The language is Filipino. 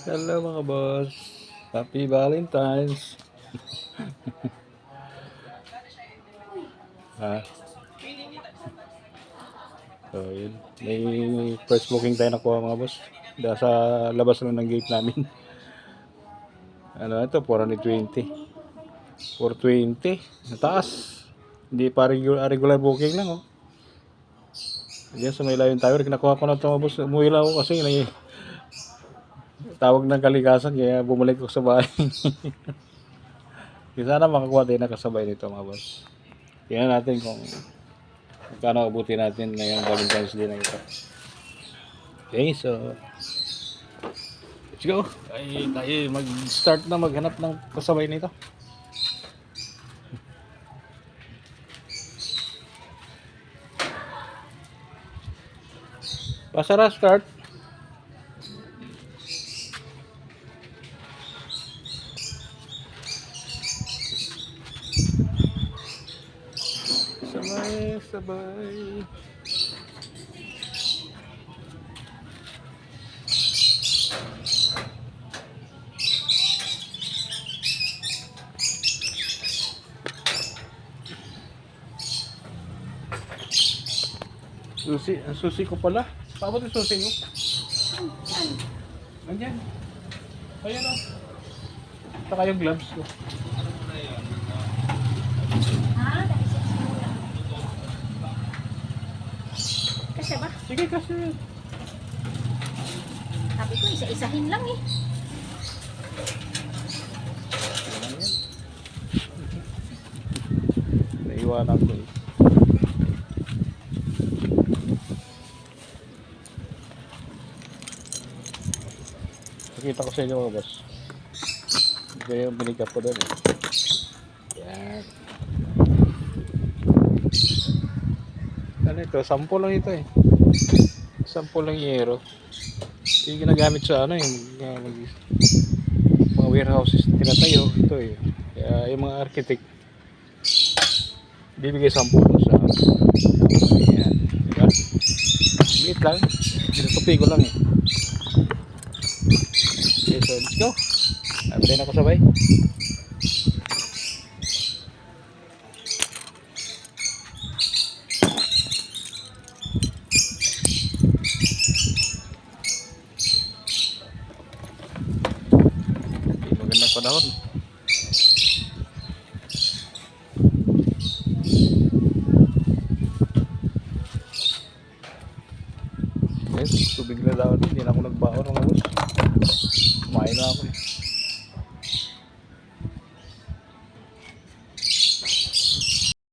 Hello mga boss. Happy Valentine's. Ha? So, yun. May first booking tayo nakuha mga boss. Dahil sa labas lang ng gate namin. Ano ito? 420. 420. Nataas. Hindi pa regular booking lang oh. Diyan sa may Lion Tower. Kinakuha ko na ito mga boss. Umuwi lang ako kasi tawag ng kalikasan kaya bumalik ko sa bahay. Sana makakuha tayo na kasabay nito mga boss. Tingnan natin kung magkano abutin natin ngayong Valentine's Day na ito. Okay, so let's go. Ay, tayo mag-start na maghanap ng kasabay nito. Pasara start. Sabay. Susi, ang susi ko pala. Paabot yung susi mo. Andyan. Ayan o. Saka yung gloves ko. Kasi ba? Sige kasi. Sabi ko, isa-isahin lang eh. Naiwanan ko eh. Nakita ko sa inyo mga boss. Ito yung binikap ko doon eh. Yan. Ano ito? 10 lang ito eh. 10 lang yero. Ito yung ginagamit sa ano yung mga warehouses na tinatayo. Ito eh. Kaya yung mga architect bibigay 10 sa yan. Diba? Liit lang. Tinutupi ko lang eh. Okay, so let's go. Abday na ako sabay. Magandang panahon. Yes, tubig na daw. Hindi na ako nagbaon ng ubos.